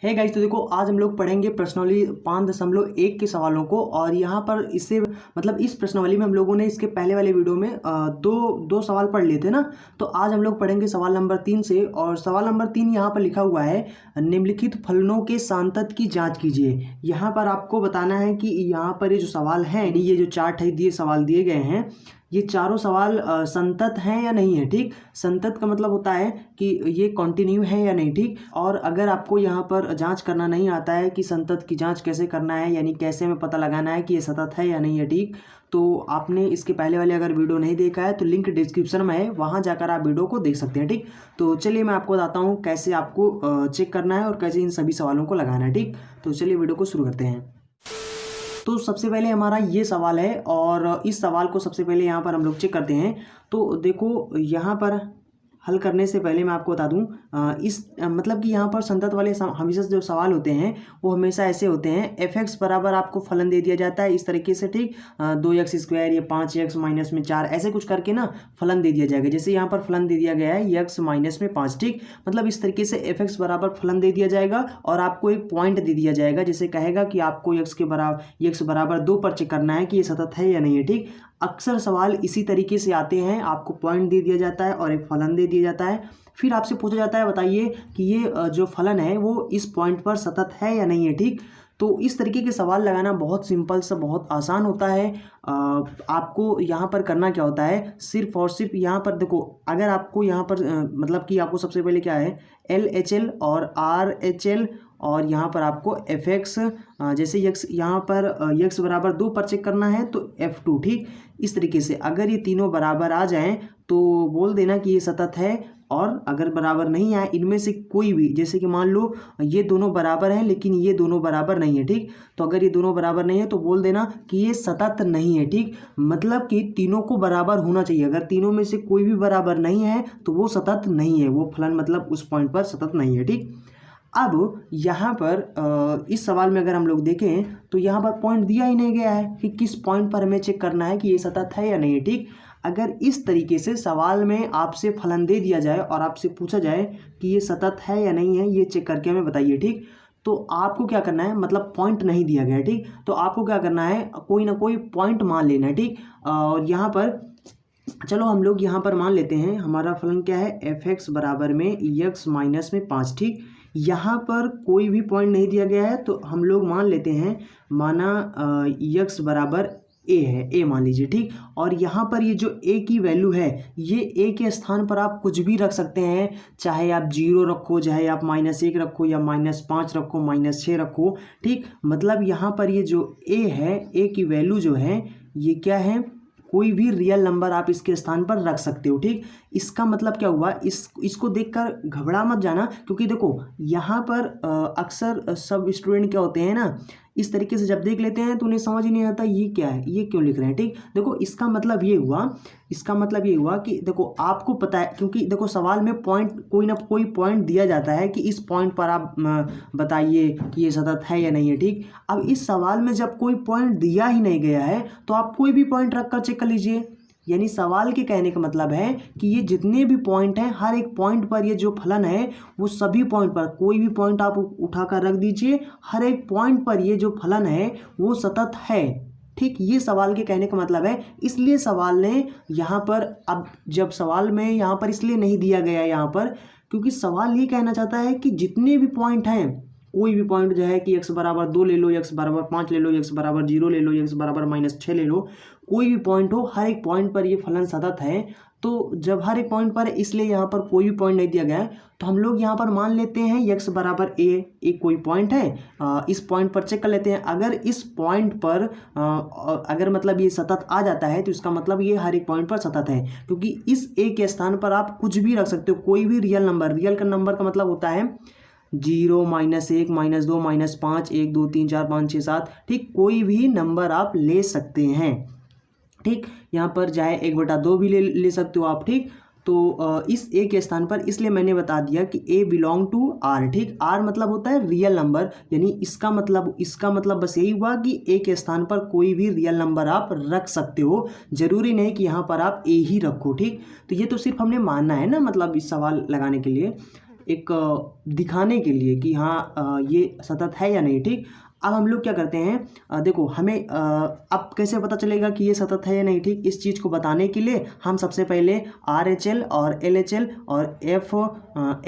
है गाइस, तो देखो आज हम लोग पढ़ेंगे प्रश्नावली 5.1 के सवालों को। और यहाँ पर इससे मतलब इस प्रश्नावली में हम लोगों ने इसके पहले वाले वीडियो में दो सवाल पढ़ लिए थे ना। तो आज हम लोग पढ़ेंगे सवाल नंबर 3 से। और सवाल नंबर 3 यहाँ पर लिखा हुआ है, निम्नलिखित फलनों के सांतत की जांच कीजिए। यहाँ पर आपको बताना है कि यहाँ पर ये जो सवाल है, ये जो चार्ट है, दिए सवाल दिए गए हैं, ये चारों सवाल संतत हैं या नहीं है। ठीक, संतत का मतलब होता है कि ये कंटिन्यू है या नहीं। ठीक, और अगर आपको यहाँ पर जांच करना नहीं आता है कि संतत की जांच कैसे करना है, यानी कैसे हमें पता लगाना है कि ये सतत है या नहीं है, ठीक, तो आपने इसके पहले वाले अगर वीडियो नहीं देखा है तो लिंक डिस्क्रिप्शन में है, वहाँ जाकर आप वीडियो को देख सकते हैं। ठीक, तो चलिए मैं आपको बताता हूँ कैसे आपको चेक करना है और कैसे इन सभी सवालों को लगाना है। ठीक, तो चलिए वीडियो को शुरू करते हैं। तो सबसे पहले हमारा ये सवाल है और इस सवाल को सबसे पहले यहाँ पर हम लोग चेक करते हैं। तो देखो यहाँ पर हल करने से पहले मैं आपको बता दूं, मतलब कि यहाँ पर संतत वाले हमेशा जो सवाल होते हैं वो हमेशा ऐसे होते हैं, f(x) बराबर आपको फलन दे दिया जाता है इस तरीके से। ठीक, 2x² या 5x माइनस में 4 ऐसे कुछ करके ना फलन दे दिया जाएगा। जैसे यहाँ पर फलन दे दिया गया है x माइनस में 5। ठीक, मतलब इस तरीके से f(x) बराबर फलन दे दिया जाएगा और आपको एक पॉइंट दे दिया जाएगा, जैसे कहेगा कि आपको x बराबर 2 पर चेक करना है कि ये सतत है या नहीं है। ठीक, अक्सर सवाल इसी तरीके से आते हैं, आपको पॉइंट दे दिया जाता है और एक फलन दे दिया जाता है, फिर आपसे पूछा जाता है बताइए कि ये जो फलन है वो इस पॉइंट पर सतत है या नहीं है। ठीक, तो इस तरीके के सवाल लगाना बहुत सिंपल सा, बहुत आसान होता है। आपको यहाँ पर करना क्या होता है, सिर्फ और सिर्फ यहाँ पर देखो, अगर आपको यहाँ पर मतलब कि आपको सबसे पहले क्या है, LHL और RHL और यहाँ पर आपको f(x) जैसे x यहाँ पर x बराबर 2 पर चेक करना है तो f2। ठीक, इस तरीके से अगर ये तीनों बराबर आ जाएं तो बोल देना कि ये सतत है, और अगर बराबर नहीं आए इनमें से कोई भी, जैसे कि मान लो ये दोनों बराबर हैं लेकिन ये दोनों बराबर नहीं है। ठीक, तो अगर ये दोनों बराबर नहीं है तो बोल देना कि ये सतत नहीं है। ठीक, मतलब कि तीनों को बराबर होना चाहिए, अगर तीनों में से कोई भी बराबर नहीं है तो वो सतत नहीं है, वो फलन मतलब उस पॉइंट पर सतत नहीं है। ठीक, अब यहाँ पर इस सवाल में अगर हम लोग देखें तो यहाँ पर पॉइंट दिया ही नहीं गया है कि किस पॉइंट पर हमें चेक करना है कि ये सतत है या नहीं है। ठीक, अगर इस तरीके से सवाल में आपसे फलन दे दिया जाए और आपसे पूछा जाए कि ये सतत है या नहीं है, ये चेक करके हमें बताइए। ठीक, तो आपको क्या करना है, मतलब पॉइंट नहीं दिया गया है। ठीक, तो आपको क्या करना है, कोई ना कोई पॉइंट मान लेना है। ठीक, और यहाँ पर चलो हम लोग यहाँ पर मान लेते हैं हमारा फलन क्या है, f(x) बराबर में x माइनस में 5। ठीक, यहाँ पर कोई भी पॉइंट नहीं दिया गया है तो हम लोग मान लेते हैं, माना x बराबर a है, a मान लीजिए। ठीक, और यहाँ पर ये जो a की वैल्यू है, ये a के स्थान पर आप कुछ भी रख सकते हैं, चाहे आप 0 रखो, चाहे आप -1 रखो, या -5 रखो, -6 रखो। ठीक, मतलब यहाँ पर ये जो a है, a की वैल्यू जो है ये क्या है, कोई भी रियल नंबर आप इसके स्थान पर रख सकते हो। ठीक, इसका मतलब क्या हुआ, इसको देखकर घबरा मत जाना, क्योंकि देखो यहाँ पर अक्सर सब स्टूडेंट क्या होते हैं ना, इस तरीके से जब देख लेते हैं तो उन्हें समझ ही नहीं आता ये क्या है, ये क्यों लिख रहे हैं। ठीक, देखो इसका मतलब ये हुआ कि देखो आपको पता है, क्योंकि देखो सवाल में पॉइंट, कोई ना कोई पॉइंट दिया जाता है कि इस पॉइंट पर आप बताइए कि ये सतत है या नहीं है। ठीक, अब इस सवाल में जब कोई पॉइंट दिया ही नहीं गया है तो आप कोई भी पॉइंट रख कर चेक कर लीजिए। यानी सवाल के कहने का मतलब है कि ये जितने भी पॉइंट हैं, हर एक पॉइंट पर ये जो फलन है वो सभी पॉइंट पर कोई भी पॉइंट आप उठाकर रख दीजिए, हर एक पॉइंट पर ये जो फलन है वो सतत है। ठीक, ये सवाल के कहने का मतलब है। इसलिए सवाल ने यहाँ पर, अब जब सवाल में यहाँ पर इसलिए नहीं दिया गया यहाँ पर, क्योंकि सवाल ये कहना चाहता है कि जितने भी पॉइंट हैं, कोई भी पॉइंट जो है कि x बराबर 2 ले लो, x बराबर 5 ले लो, x बराबर 0 ले लो, x बराबर -6 ले लो, कोई भी पॉइंट हो, हर एक पॉइंट पर ये फलन सतत है। तो जब हर एक पॉइंट पर, इसलिए यहाँ पर कोई भी पॉइंट नहीं दिया गया है तो हम लोग यहाँ पर मान लेते हैं x बराबर a, एक कोई पॉइंट है, इस पॉइंट पर चेक कर लेते हैं। अगर इस पॉइंट पर अगर मतलब ये सतत आ जाता है तो इसका मतलब ये हर एक पॉइंट पर सतत है, क्योंकि इस a के स्थान पर आप कुछ भी रख सकते हो, कोई भी रियल नंबर। रियल का नंबर का मतलब होता है 0, -1, -2, -5, 1, 2, 3, 4, 5, 6, 7। ठीक, कोई भी नंबर आप ले सकते हैं। ठीक, यहाँ पर चाहे 1/2 भी ले सकते हो आप। ठीक, तो इस a के स्थान पर, इसलिए मैंने बता दिया कि a बिलोंग टू r। ठीक, r मतलब होता है रियल नंबर, यानी इसका मतलब बस यही हुआ कि a के स्थान पर कोई भी रियल नंबर आप रख सकते हो, जरूरी नहीं कि यहाँ पर आप a ही रखो। ठीक, तो ये तो सिर्फ हमने मानना है ना, मतलब इस सवाल लगाने के लिए। एक दिखाने के लिए कि हाँ ये सतत है या नहीं। ठीक, अब हम लोग क्या करते हैं, देखो हमें अब कैसे पता चलेगा कि ये सतत है या नहीं। ठीक, इस चीज़ को बताने के लिए हम सबसे पहले RHL और LHL और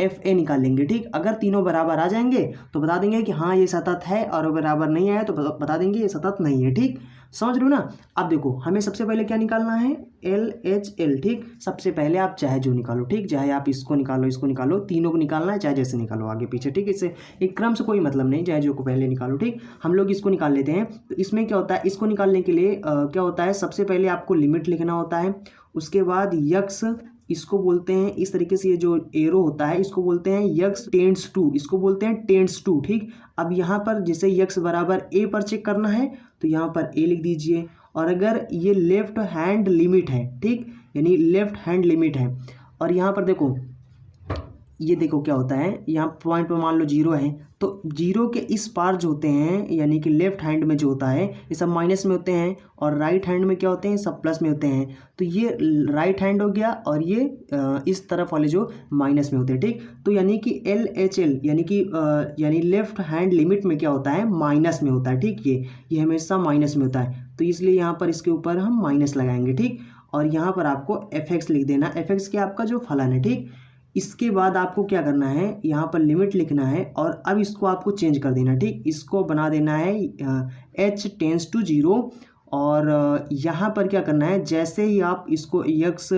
FA निकाल लेंगे। ठीक, अगर तीनों बराबर आ जाएंगे तो बता देंगे कि हाँ ये सतत है, और बराबर नहीं आया तो बता देंगे ये सतत नहीं है। ठीक, समझ लो ना। अब देखो हमें सबसे पहले क्या निकालना है, LHL। ठीक, सबसे पहले आप चाहे जो निकालो, ठीक, चाहे आप इसको निकालो, तीनों को निकालना है, चाहे जैसे निकालो आगे पीछे। ठीक, इससे एक क्रम से कोई मतलब नहीं, चाहे जो को पहले निकालो। ठीक, हम लोग इसको निकाल लेते हैं। तो इसमें क्या होता है, इसको निकालने के लिए क्या होता है, सबसे पहले आपको लिमिट लिखना होता है। उसके बाद यक्स, इसको बोलते हैं इस तरीके से, ये जो एरो होता है इसको बोलते हैं यक्स टेंड्स टू, इसको बोलते हैं टेंड्स टू। ठीक, अब यहाँ पर जैसे यक्स बराबर ए पर चेक करना है तो यहाँ पर ए लिख दीजिए। और अगर ये लेफ्ट हैंड लिमिट है, ठीक, यानी लेफ्ट हैंड लिमिट है, और यहाँ पर देखो ये देखो क्या होता है, यहाँ पॉइंट पर मान लो 0 है, तो 0 के इस पार जो होते हैं यानी कि लेफ्ट हैंड में जो होता है ये सब माइनस में होते हैं, और राइट हैंड में क्या होते हैं, सब प्लस में होते हैं। तो ये राइट हैंड हो गया, और ये इस तरफ वाले जो माइनस में होते हैं। ठीक, तो यानी कि LHL यानी लेफ्ट हैंड लिमिट में क्या होता है, माइनस में होता है। ठीक, ये हमेशा माइनस में होता है, तो इसलिए यहाँ पर इसके ऊपर हम माइनस लगाएंगे। ठीक, और यहाँ पर आपको FX लिख देना, FX क्या आपका जो फलन है। ठीक, इसके बाद आपको क्या करना है, यहाँ पर लिमिट लिखना है, और अब इसको आपको चेंज कर देना। ठीक, इसको बना देना है H टेंस टू 0, और यहाँ पर क्या करना है, जैसे ही आप इसको यक्स,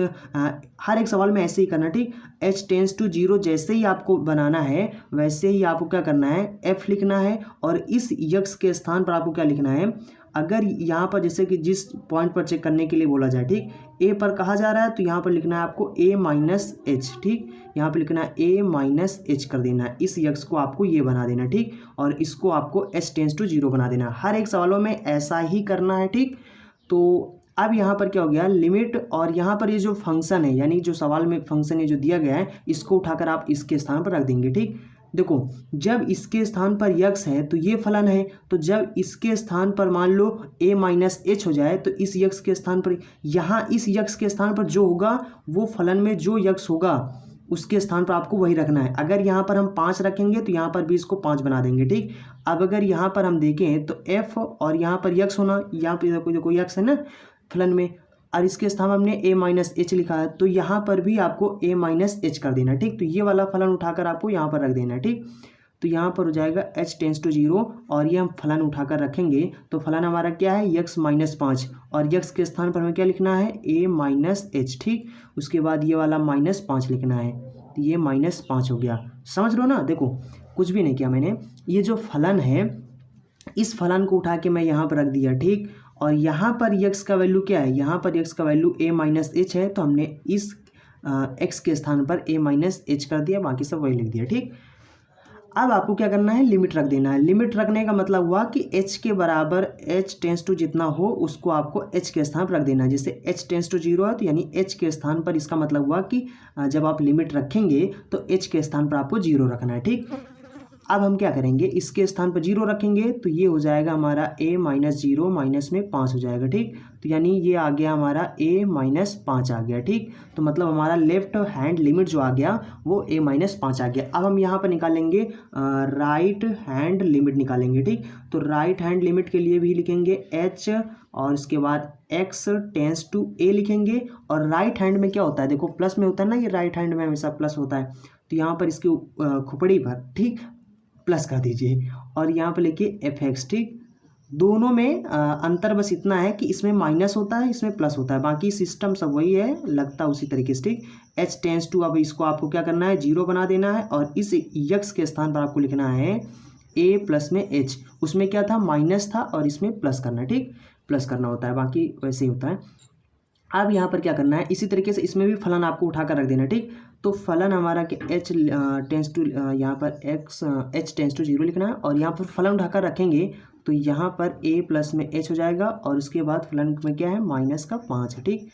हर एक सवाल में ऐसे ही करना। ठीक, H टेंस टू 0 जैसे ही आपको बनाना है वैसे ही आपको क्या करना है, F लिखना है, और इस यक्स के स्थान पर आपको क्या लिखना है, अगर यहाँ पर जैसे कि जिस पॉइंट पर चेक करने के लिए बोला जाए, ठीक, ए पर कहा जा रहा है तो यहाँ पर लिखना है आपको A-H। ठीक, यहाँ पर लिखना है A-H कर देना है, इस यक्स को आपको ये बना देना। ठीक, और इसको आपको H टेंस टू 0 बना देना। हर एक सवालों में ऐसा ही करना है। ठीक, तो अब यहाँ पर क्या हो गया, लिमिट, और यहाँ पर ये जो फंक्शन है यानी जो सवाल में फंक्शन है जो दिया गया है इसको उठाकर आप इसके स्थान पर रख देंगे। ठीक, देखो जब इसके स्थान पर यक्स है तो ये फलन है, तो जब इसके स्थान पर मान लो A-H हो जाए तो इस यक्स के स्थान पर, यहाँ इस यक्स के स्थान पर जो होगा वो फलन में जो यक्स होगा उसके स्थान पर आपको वही रखना है। अगर यहाँ पर हम 5 रखेंगे तो यहाँ पर भी इसको 5 बना देंगे। ठीक, अब अगर यहाँ पर हम देखें तो F और यहाँ पर यक्स होना, यहाँ पर देखो यक्स है ना फलन में, और इसके स्थान हमने A-H लिखा है, तो यहाँ पर भी आपको A-H कर देना। ठीक, तो ये वाला फलन उठाकर आपको यहाँ पर रख देना है। ठीक, तो यहाँ पर हो जाएगा H टेंस टू 0, और ये हम फलन उठाकर रखेंगे तो फलन हमारा क्या है, x-5, और यक्स के स्थान पर हमें क्या लिखना है, A-H। ठीक, उसके बाद ये वाला -5 लिखना है, तो ये -5 हो गया। समझ लो ना, देखो कुछ भी नहीं किया मैंने, ये जो फलन है इस फलन को उठा के मैं यहाँ पर रख दिया। ठीक, और यहाँ पर यक्स का वैल्यू क्या है, यहाँ पर यक्स का वैल्यू A-H है, तो हमने इस x के स्थान पर A-H कर दिया, बाकी सब वही लिख दिया। ठीक, अब आपको क्या करना है, लिमिट रख देना है। लिमिट रखने का मतलब हुआ कि h के बराबर h टेंस टू जितना हो उसको आपको h के स्थान पर रख देना है। जैसे h टेंस टू 0 है तो यानी h के स्थान पर, इसका मतलब हुआ कि जब आप लिमिट रखेंगे तो h के स्थान पर आपको 0 रखना है। ठीक, अब हम क्या करेंगे, इसके स्थान पर 0 रखेंगे तो ये हो जाएगा हमारा A-0 माइनस में 5 हो जाएगा। ठीक, तो यानी ये आ गया हमारा A-5 आ गया। ठीक, तो मतलब हमारा लेफ्ट हैंड लिमिट जो आ गया वो A-5 आ गया। अब हम यहाँ पर निकालेंगे राइट हैंड लिमिट निकालेंगे। ठीक, तो राइट हैंड लिमिट के लिए भी लिखेंगे H, और इसके बाद x टेंस टू A लिखेंगे, और राइट हैंड में क्या होता है, देखो प्लस में होता है ना, ये राइट हैंड में हमेशा प्लस होता है, तो यहाँ पर इसकी खोपड़ी पर, ठीक, प्लस कर दीजिए, और यहाँ पर लिखिए FX। ठीक, दोनों में अंतर बस इतना है कि इसमें माइनस होता है, इसमें प्लस होता है, बाकी सिस्टम सब वही है, लगता उसी तरीके से। ठीक, H टेंस टू, अब इसको आपको क्या करना है, 0 बना देना है, और इस यक्स के स्थान पर आपको लिखना है A प्लस में H, उसमें क्या था, माइनस था, और इसमें प्लस करना है। ठीक, प्लस करना होता है, बाकी वैसे ही होता है। अब यहाँ पर क्या करना है, इसी तरीके से इसमें भी फलन आपको उठा कर रख देना। ठीक, तो फलन हमारा कि H टेंस टू, यहाँ पर H टेंस टू 0 लिखना है, और यहाँ पर फलन उठाकर रखेंगे तो यहाँ पर A प्लस में H हो जाएगा, और उसके बाद फलन में क्या है, -5 है। ठीक,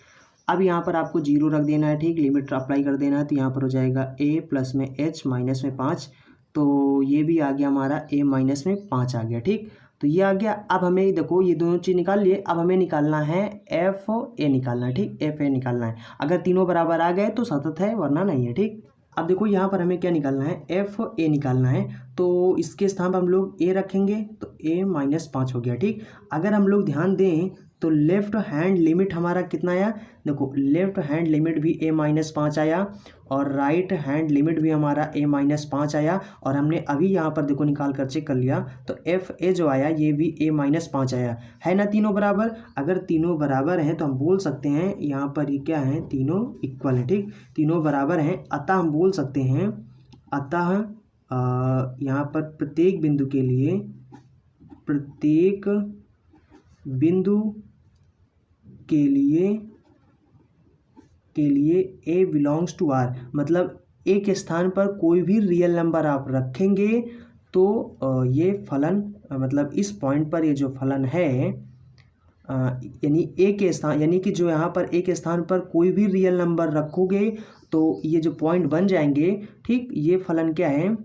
अब यहाँ पर आपको 0 रख देना है। ठीक, लिमिट अप्लाई कर देना है, तो यहाँ पर हो जाएगा A प्लस में H माइनस में 5, तो ये भी आ गया हमारा A-5 आ गया। ठीक, तो ये आ गया। अब हमें देखो ये दोनों चीज़ निकाल लिए, अब हमें निकालना है FA निकालना है। ठीक, FA निकालना है, अगर तीनों बराबर आ गए तो सतत है, वरना नहीं है। ठीक, अब देखो यहाँ पर हमें क्या निकालना है, एफ ए निकालना है। तो इसके स्थान पर हम लोग ए रखेंगे तो ए -5 हो गया। ठीक, अगर हम लोग ध्यान दें तो लेफ्ट हैंड लिमिट हमारा कितना आया, देखो लेफ्ट हैंड लिमिट भी ए -5 आया और राइट हैंड लिमिट भी हमारा ए -5 आया। और हमने अभी यहाँ पर देखो निकाल कर चेक कर लिया तो एफ ए जो आया ये भी ए -5 आया है ना, तीनों बराबर। अगर तीनों बराबर हैं तो हम बोल सकते हैं यहाँ पर ये क्या है, तीनों इक्वल है। ठीक, तीनों बराबर हैं, अतः हम बोल सकते हैं, अतः यहाँ पर प्रत्येक बिंदु के लिए, प्रत्येक बिंदु के लिए ए बिलोंग्स टू आर, मतलब ए के स्थान पर कोई भी रियल नंबर आप रखेंगे तो ये फलन, मतलब इस पॉइंट पर ये जो फलन है यानी ए के स्थान, यानी कि जो यहाँ पर ए के स्थान पर कोई भी रियल नंबर रखोगे तो ये जो पॉइंट बन जाएंगे। ठीक, ये फलन क्या है,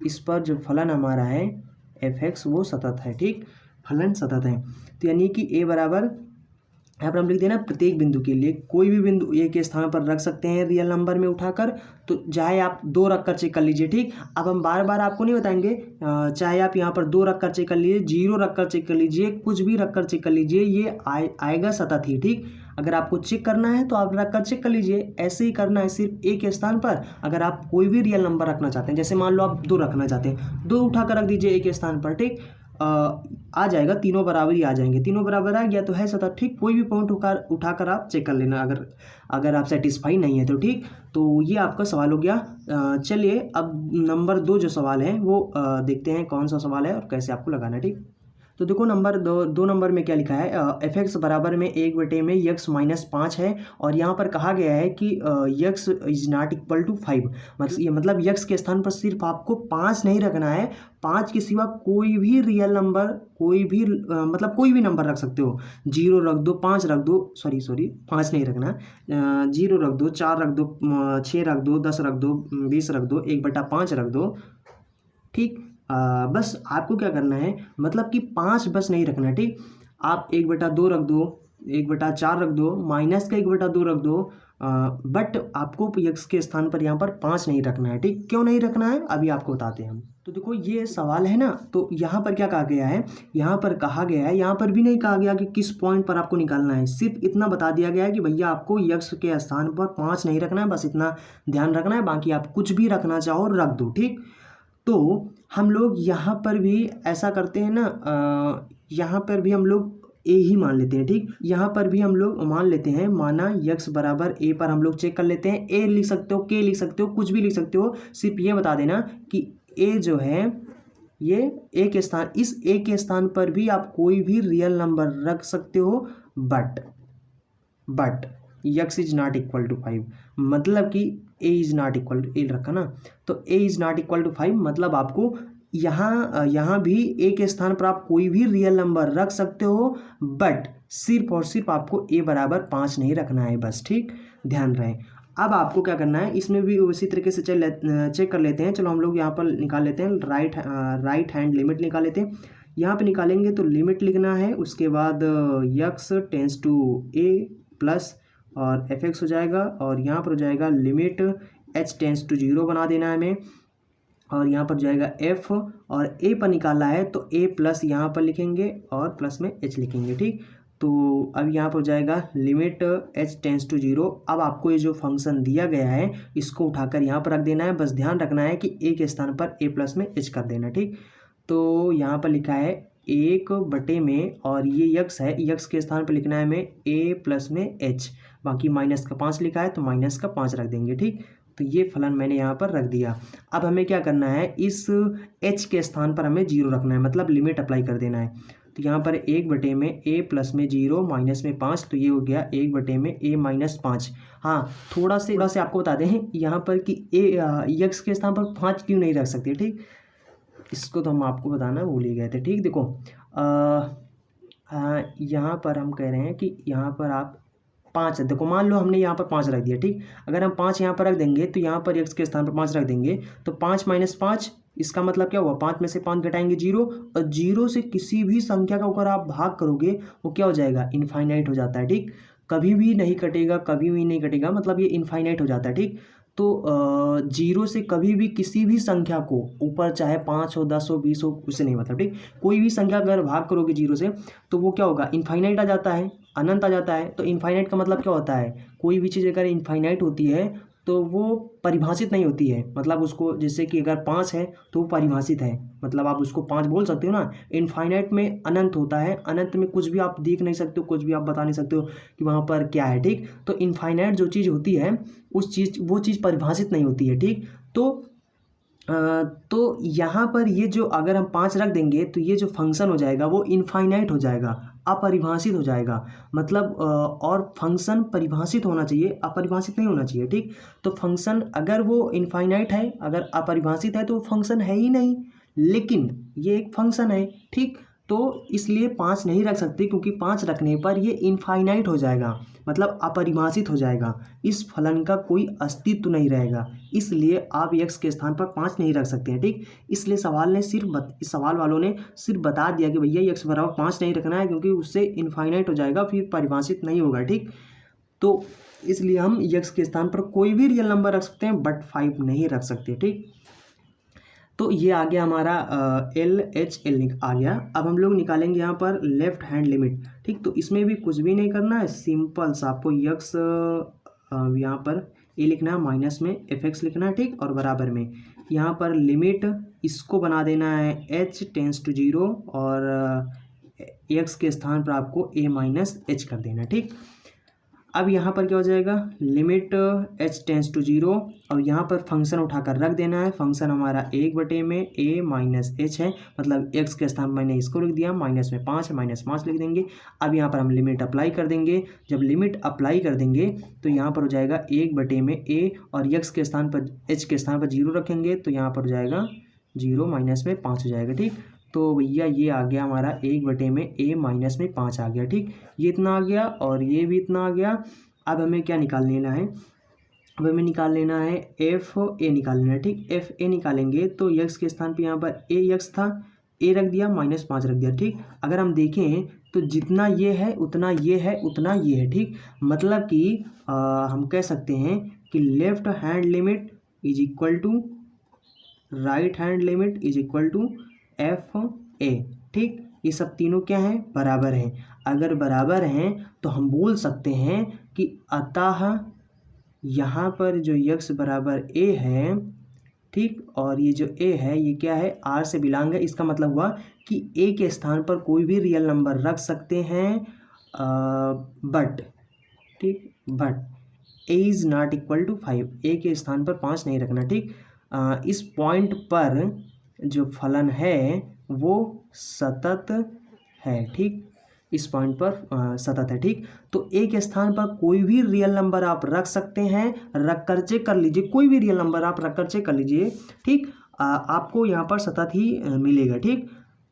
इस पर जो फलन हमारा है एफ एक्स वो सतत है। ठीक, फलन सतत है। तो यानी कि ए बराबर, यहाँ पर हम लिख देना प्रत्येक बिंदु के लिए कोई भी बिंदु ए के स्थान पर रख सकते हैं रियल नंबर में उठाकर, तो चाहे आप 2 रख कर चेक कर लीजिए। ठीक, अब हम बार बार आपको नहीं बताएंगे, चाहे आप यहाँ पर 2 रख कर चेक कर लीजिए, 0 रख कर चेक कर लीजिए, कुछ भी रख कर चेक कर लीजिए, ये आएगा सतत ही। ठीक, अगर आपको चेक करना है तो आप रख कर चेक कर लीजिए, ऐसे ही करना है सिर्फ ए के स्थान पर। अगर आप कोई भी रियल नंबर रखना चाहते हैं, जैसे मान लो आप 2 रखना चाहते हैं, 2 उठा कर रख दीजिए ए के स्थान पर। ठीक, आ जाएगा, तीनों बराबर ही आ जाएंगे, तीनों बराबर आ गया तो है सतत। ठीक, कोई भी पॉइंट उठाकर आप चेक कर लेना अगर आप सेटिस्फाई नहीं है तो। ठीक, तो ये आपका सवाल हो गया। चलिए अब नंबर 2 जो सवाल है वो देखते हैं कौन सा सवाल है और कैसे आपको लगाना है। ठीक, तो देखो नंबर 2 नंबर में क्या लिखा है, एफ एक्स बराबर में 1 में यक्स -5 है और यहाँ पर कहा गया है कि x is not equal to 5, मतलब यक्स के स्थान पर सिर्फ आपको 5 नहीं रखना है, 5 के सिवा कोई भी रियल नंबर, कोई भी मतलब कोई भी नंबर रख सकते हो, 0 रख दो, 5 रख दो, सॉरी 5 नहीं रखना, 0 रख दो, 4 रख दो, 6 रख दो, 10 रख दो, 20 रख दो, 1/5 रख दो। ठीक, बस आपको क्या करना है, मतलब कि 5 बस नहीं रखना। ठीक, आप 1/2 रख दो, 1/4 रख दो, माइनस का 1/2 रख दो, बट आपको यक्स के स्थान पर यहाँ पर 5 नहीं रखना है। ठीक, क्यों नहीं रखना है अभी आपको बताते हैं हम। तो देखो ये सवाल है ना, तो यहाँ पर क्या कहा गया है, यहाँ पर कहा गया है, यहाँ पर भी नहीं कहा गया कि किस पॉइंट पर आपको निकालना है, सिर्फ इतना बता दिया गया है कि भैया आपको यक्स के स्थान पर 5 नहीं रखना है, बस इतना ध्यान रखना है, बाकी आप कुछ भी रखना चाहो रख दो। ठीक, तो हम लोग यहाँ पर भी ऐसा करते हैं ना, यहाँ पर भी हम लोग ए ही मान लेते हैं। ठीक, यहाँ पर भी हम लोग मान लेते हैं, माना यक्स बराबर ए पर हम लोग चेक कर लेते हैं, ए लिख सकते हो, के लिख सकते हो, कुछ भी लिख सकते हो, सिर्फ ये बता देना कि ए जो है ये ए के स्थान, इस ए के स्थान पर भी आप कोई भी रियल नंबर रख सकते हो, but x is not equal to 5, मतलब कि a is not equal to, a रखा ना, तो a is not equal to 5, मतलब आपको यहाँ भी ए के स्थान पर आप कोई भी रियल नंबर रख सकते हो, बट सिर्फ और सिर्फ आपको ए बराबर 5 नहीं रखना है बस। ठीक, ध्यान रहे। अब आपको क्या करना है, इसमें भी उसी तरीके से चेक कर लेते हैं। चलो हम लोग यहाँ पर निकाल लेते हैं, राइट हैंड लिमिट निकाल लेते हैं। यहाँ पे निकालेंगे तो लिमिट लिखना है, उसके बाद x tends to a plus और एफ एक्स हो जाएगा, और यहाँ पर हो जाएगा लिमिट एच टेंस टू 0 बना देना है हमें, और यहाँ पर जाएगा एफ, और ए पर निकाला है तो ए प्लस यहाँ पर लिखेंगे और प्लस में एच लिखेंगे। ठीक, तो अब यहाँ पर हो जाएगा लिमिट एच टेंस टू 0। अब आपको ये जो फंक्शन दिया गया है इसको उठाकर यहाँ पर रख देना है, बस ध्यान रखना है कि ए के स्थान पर ए प्लस में एच कर देना। ठीक, तो यहाँ पर लिखा है 1 में, और ये यक्स है, यक्स के स्थान पर लिखना है हमें ए प्लस में एच, बाकी माइनस का 5 लिखा है तो माइनस का 5 रख देंगे। ठीक, तो ये फलन मैंने यहाँ पर रख दिया। अब हमें क्या करना है, इस h के स्थान पर हमें 0 रखना है, मतलब लिमिट अप्लाई कर देना है। तो यहाँ पर 1 में a प्लस में 0 माइनस में 5, तो ये हो गया 1 में a माइनस 5। हाँ, थोड़ा से आपको बता दें यहाँ पर कि यक्स के स्थान पर 5 क्यों नहीं रख सकते। ठीक, इसको तो हम आपको बताना भूल ही गए थे। ठीक, देखो यहाँ पर हम कह रहे हैं कि यहाँ पर आप 5, देखो मान लो हमने यहाँ पर 5 रख दिया। ठीक, अगर हम 5 यहाँ पर रख देंगे तो यहाँ पर x के स्थान पर 5 रख देंगे तो 5 माइनस 5, इसका मतलब क्या हुआ, 5 में से 5 घटाएंगे 0, और 0 से किसी भी संख्या का अगर आप भाग करोगे वो क्या हो जाएगा, इनफाइनाइट हो जाता है। ठीक, कभी भी नहीं कटेगा, कभी भी नहीं कटेगा, मतलब ये इनफाइनाइट हो जाता है। ठीक, तो जीरो से कभी भी किसी भी संख्या को ऊपर चाहे 5 हो 10 हो 20 हो उसे नहीं मतलब, ठीक। कोई भी संख्या अगर भाग करोगे जीरो से तो वो क्या होगा, इनफाइनाइट आ जाता है, अनंत आ जाता है। तो इनफाइनाइट का मतलब क्या होता है, कोई भी चीज़ अगर इनफाइनाइट होती है तो वो परिभाषित नहीं होती है। मतलब उसको, जैसे कि अगर 5 है तो वो परिभाषित है, मतलब आप उसको 5 बोल सकते हो ना। इनफाइनाइट में अनंत होता है, अनंत में कुछ भी आप देख नहीं सकते हो, कुछ भी आप बता नहीं सकते हो कि वहाँ पर क्या है, ठीक। तो इनफाइनाइट जो चीज़ होती है वो चीज़ परिभाषित नहीं होती है, ठीक। तो यहाँ पर ये जो अगर हम 5 रख देंगे तो ये जो फंक्शन हो जाएगा वो इनफाइनाइट हो जाएगा, अपरिभाषित हो जाएगा। मतलब और फंक्शन परिभाषित होना चाहिए, अपरिभाषित नहीं होना चाहिए, ठीक। तो फंक्शन अगर वो इनफाइनाइट है, अगर अपरिभाषित है तो वो फंक्शन है ही नहीं, लेकिन ये एक फंक्शन है, ठीक। तो इसलिए 5 नहीं रख सकते, क्योंकि 5 रखने पर ये इनफाइनाइट हो जाएगा, मतलब अपरिभाषित हो जाएगा, इस फलन का कोई अस्तित्व नहीं रहेगा। इसलिए आप x के स्थान पर 5 नहीं रख सकते हैं, ठीक। इसलिए इस सवाल वालों ने सिर्फ बता दिया कि भैया x बराबर 5 नहीं रखना है, क्योंकि उससे इनफाइनाइट हो जाएगा, फिर परिभाषित नहीं होगा, ठीक। तो इसलिए हम x के स्थान पर कोई भी रियल नंबर रख सकते हैं, बट 5 नहीं रख सकते, ठीक। तो ये आ गया हमारा LHL आ गया। अब हम लोग निकालेंगे यहाँ पर लेफ्ट हैंड लिमिट, ठीक। तो इसमें भी कुछ भी नहीं करना है, सिंपल सा आपको x यहाँ पर ए लिखना है, माइनस में fx लिखना है, ठीक। और बराबर में यहाँ पर लिमिट इसको बना देना है h टेंस टू 0 और x के स्थान पर आपको a माइनस h कर देना है, ठीक। अब यहाँ पर क्या हो जाएगा, लिमिट h टेंस टू 0 और यहाँ पर फंक्शन उठाकर रख देना है। फंक्शन हमारा 1/में a माइनस h है, मतलब x के स्थान मैंने इसको लिख दिया, माइनस में 5 है, माइनस 5 लिख देंगे। अब यहाँ पर हम लिमिट अप्लाई कर देंगे। जब लिमिट अप्लाई कर देंगे तो यहाँ पर हो जाएगा 1/में a और x के स्थान पर, h के स्थान पर 0 रखेंगे तो यहाँ पर हो जाएगा 0 माइनस में 5 हो जाएगा, ठीक। तो भैया ये आ गया हमारा 1/में a माइनस में 5 आ गया, ठीक। ये इतना आ गया और ये भी इतना आ गया। अब हमें क्या निकाल लेना है, अब हमें निकाल लेना है FA निकाल लेना है, ठीक। FA निकालेंगे तो x के स्थान पे यहाँ पर AX था, a रख दिया, माइनस 5 रख दिया, ठीक। अगर हम देखें तो जितना ये है उतना ये है उतना ये है, ठीक। मतलब कि हम कह सकते हैं कि left hand limit is equal to right hand limit is equal to FA, ठीक। ये सब तीनों क्या हैं, बराबर हैं। अगर बराबर हैं तो हम बोल सकते हैं कि अतः यहाँ पर जो x बराबर a है, ठीक, और ये जो a है ये क्या है, R से बिलोंग है। इसका मतलब हुआ कि a के स्थान पर कोई भी रियल नंबर रख सकते हैं, बट, ठीक, but a is not equal to 5, a के स्थान पर 5 नहीं रखना, ठीक। इस पॉइंट पर जो फलन है वो सतत है, ठीक। इस पॉइंट पर सतत है, ठीक। तो ए के स्थान पर कोई भी रियल नंबर आप रख सकते हैं, रख कर चेक कर लीजिए, कोई भी रियल नंबर आप रख कर चेक कर लीजिए, ठीक। आपको यहाँ पर सतत ही मिलेगा, ठीक।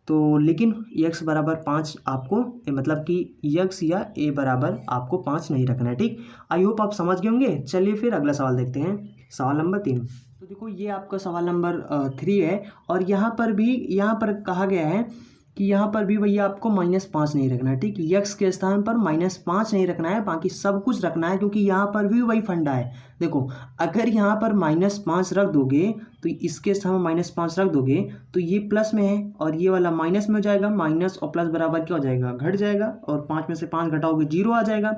तो लेकिन x बराबर 5 आपको, मतलब कि x या a बराबर आपको 5 नहीं रखना है, ठीक। आई होप आप समझ गए होंगे। चलिए फिर अगला सवाल देखते हैं, सवाल नंबर 3। तो देखो ये आपका सवाल नंबर 3 है और यहाँ पर कहा गया है कि यहाँ पर भी भैया आपको -5 नहीं रखना है, ठीक। x के स्थान पर -5 नहीं रखना है, बाकी सब कुछ रखना है, क्योंकि यहाँ पर भी वही फंडा है। देखो अगर यहाँ पर -5 रख दोगे तो इसके स्थान में -5 रख दोगे तो ये प्लस में है और ये वाला माइनस में हो जाएगा, माइनस और प्लस बराबर क्या हो जाएगा, घट जाएगा, और 5 में से 5 घटाओगे 0 आ जाएगा,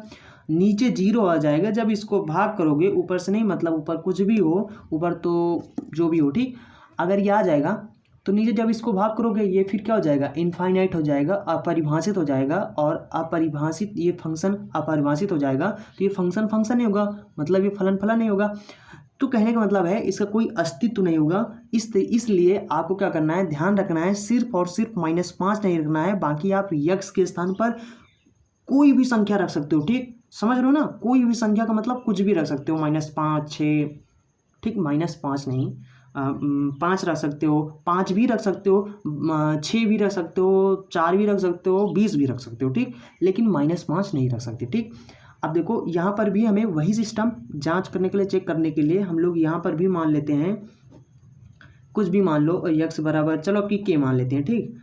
नीचे 0 आ जाएगा। जब इसको भाग करोगे, ऊपर से नहीं, मतलब ऊपर कुछ भी हो, ऊपर तो जो भी हो, ठीक, अगर ये आ जाएगा तो नीचे जब इसको भाग करोगे ये फिर क्या हो जाएगा, इनफाइनाइट हो जाएगा, अपरिभाषित हो जाएगा, और अपरिभाषित ये फंक्शन अपरिभाषित हो जाएगा तो ये फंक्शन नहीं होगा, मतलब ये फलन नहीं होगा। तो कहने का मतलब है इसका कोई अस्तित्व नहीं होगा। इसलिए आपको क्या करना है, ध्यान रखना है, सिर्फ और सिर्फ -5 नहीं रखना है, बाकी आप x के स्थान पर कोई भी संख्या रख सकते हो, ठीक। समझ रहे हो ना, कोई भी संख्या का मतलब कुछ भी रख सकते हो, -5, 6, ठीक, -5 नहीं, 5 रख सकते हो, 5 भी रख सकते हो, 6 भी रख सकते हो, 4 भी रख सकते हो, 20 भी रख सकते हो, ठीक, लेकिन -5 नहीं रख सकते, ठीक। अब देखो यहाँ पर भी हमें वही सिस्टम जांच करने के लिए, चेक करने के लिए हम लोग यहाँ पर भी मान लेते हैं, कुछ भी मान लो, x बराबर, चलो कि k मान लेते हैं, ठीक,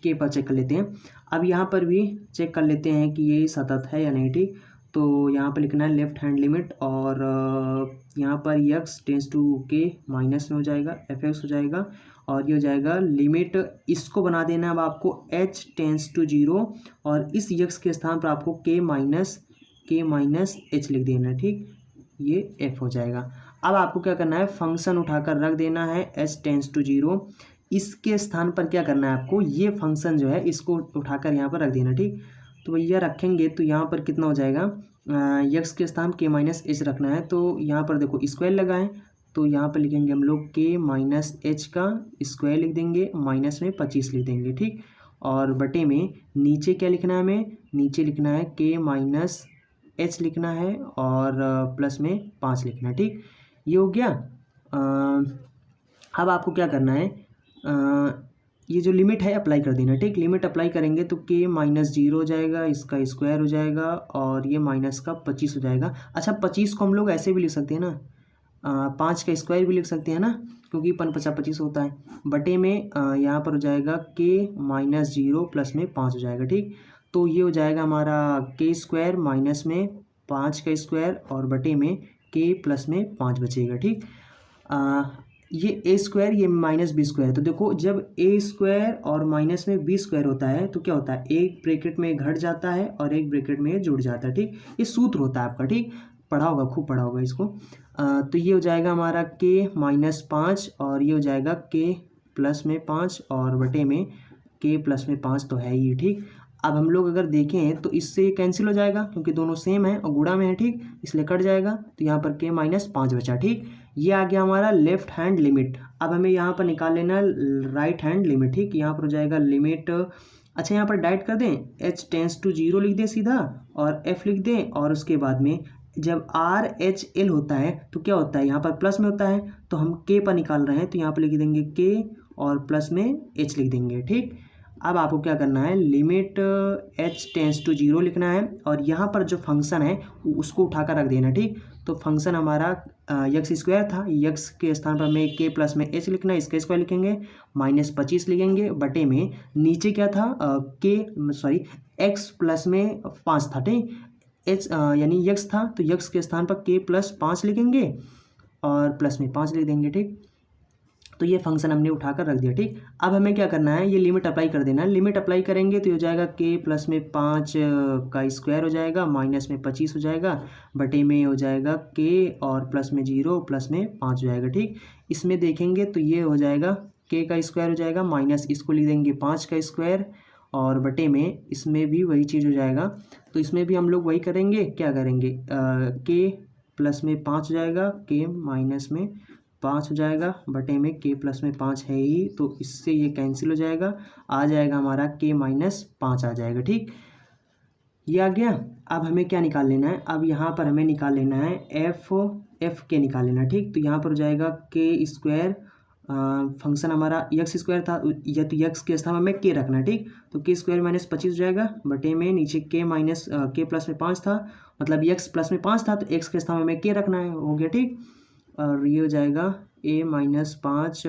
k पर चेक कर लेते हैं। अब यहाँ पर भी चेक कर लेते हैं कि ये सतत है या नहीं, ठीक। तो यहाँ पर लिखना है लेफ्ट हैंड लिमिट, और यहाँ पर x टेंस टू के माइनस में हो जाएगा, fx हो जाएगा, और ये हो जाएगा लिमिट, इसको बना देना है अब आपको h टेंस टू 0, और इस x के स्थान पर आपको k माइनस h लिख देना है, ठीक, ये f हो जाएगा। अब आपको क्या करना है, फंक्शन उठाकर रख देना है h टेंस टू 0, इसके स्थान पर क्या करना है आपको, ये फंक्शन जो है इसको उठाकर यहाँ पर रख देना, ठीक। तो भैया रखेंगे तो यहाँ पर कितना हो जाएगा, यक्स के स्थान k माइनस एच रखना है, तो यहाँ पर देखो स्क्वायर लगाएं, तो यहाँ पर लिखेंगे हम लोग k माइनस एच का स्क्वायर लिख देंगे, माइनस में 25 लिख देंगे, ठीक। और बटे में नीचे क्या लिखना है, हमें नीचे लिखना है k माइनस एच लिखना है, और प्लस में 5 लिखना है, ठीक। ये हो गया। अब आपको क्या करना है, ये जो लिमिट है अप्लाई कर देना, ठीक। लिमिट अप्लाई करेंगे तो k माइनस 0 हो जाएगा, इसका स्क्वायर हो जाएगा, और ये माइनस का 25 हो जाएगा। अच्छा 25 को हम लोग ऐसे भी लिख सकते हैं ना, 5 का स्क्वायर भी लिख सकते हैं ना, क्योंकि 5×5 होता है, बटे में यहाँ पर हो जाएगा k माइनस 0 प्लस में 5 हो जाएगा, ठीक। तो ये हो जाएगा हमारा k स्क्वायर माइनस में 5 का स्क्वायर, और बटे में k प्लस में 5 बचेगा, ठीक। ये a स्क्वायर, ये माइनस बी स्क्वायर, तो देखो जब a स्क्वायर और माइनस में b स्क्वायर होता है तो क्या होता है, एक ब्रैकेट में घट जाता है और एक ब्रैकेट में जुड़ जाता है, ठीक। ये सूत्र होता है आपका, ठीक, पढ़ा होगा, खूब पढ़ा होगा इसको। तो ये हो जाएगा हमारा k माइनस 5, और ये हो जाएगा k प्लस में 5, और बटे में k प्लस में 5 तो है ही, ठीक। अब हम लोग अगर देखें तो इससे कैंसिल हो जाएगा, क्योंकि दोनों सेम है और गुणा में है, ठीक, इसलिए कट जाएगा, तो यहाँ पर k माइनस 5 बचा, ठीक। ये आ गया हमारा लेफ्ट हैंड लिमिट। अब हमें यहाँ पर निकाल लेना राइट हैंड लिमिट, ठीक। यहाँ पर हो जाएगा लिमिट, अच्छा यहाँ पर डाइट कर दें, h टेंस टू 0 लिख दें सीधा, और f लिख दें, और उसके बाद में जब r h l होता है तो क्या होता है, यहाँ पर प्लस में होता है, तो हम k पर निकाल रहे हैं, तो यहाँ पर लिख देंगे k और प्लस में h लिख देंगे, ठीक। अब आपको क्या करना है, लिमिट h टेंस टू 0 लिखना है, और यहाँ पर जो फंक्शन है उसको उठाकर रख देना, ठीक। तो फंक्शन हमारा यक्स स्क्वायर था, यक्स के स्थान पर हमें k प्लस में h लिखना है, इसका स्क्वायर लिखेंगे, माइनस 25 लिखेंगे, बटे में नीचे क्या था, x प्लस में 5 था, ठीक। h यानी यक्स था, तो यक्स के स्थान पर k प्लस 5 लिखेंगे और प्लस में 5 लिख देंगे, ठीक। तो ये फंक्शन हमने उठाकर रख दिया, ठीक। अब हमें क्या करना है, ये लिमिट अप्लाई कर देना है। लिमिट अप्लाई करेंगे तो हो जाएगा k प्लस में 5 का स्क्वायर हो जाएगा, माइनस में 25 हो जाएगा, बटे में हो जाएगा k और प्लस में 0 प्लस में 5 हो जाएगा, ठीक। इसमें देखेंगे तो ये हो जाएगा k का स्क्वायर हो जाएगा, माइनस इसको लिख देंगे 5 का स्क्वायर, और बटे में इसमें भी वही चीज़ हो जाएगा, तो इसमें भी हम लोग वही करेंगे, क्या करेंगे, k प्लस में 5 हो जाएगा, k माइनस में 5 हो जाएगा, बटे में k प्लस में 5 है ही, तो इससे ये कैंसिल हो जाएगा, आ जाएगा हमारा k माइनस 5 आ जाएगा, ठीक। ये आ गया। अब हमें क्या निकाल लेना है, अब यहाँ पर हमें निकाल लेना है f के निकाल लेना है, ठीक। तो यहाँ पर हो जाएगा k स्क्वायर, फंक्शन हमारा यक्स स्क्वायर था, या तो यक्स के स्थान में हमें k रखना है, ठीक। तो k स्क्वायर माइनस 25 हो जाएगा, बटे में नीचे k माइनस k प्लस में 5 था, मतलब यक्स प्लस में 5 था, तो x के स्थान में हमें k रखना है, हो गया, ठीक। और ये हो जाएगा a माइनस 5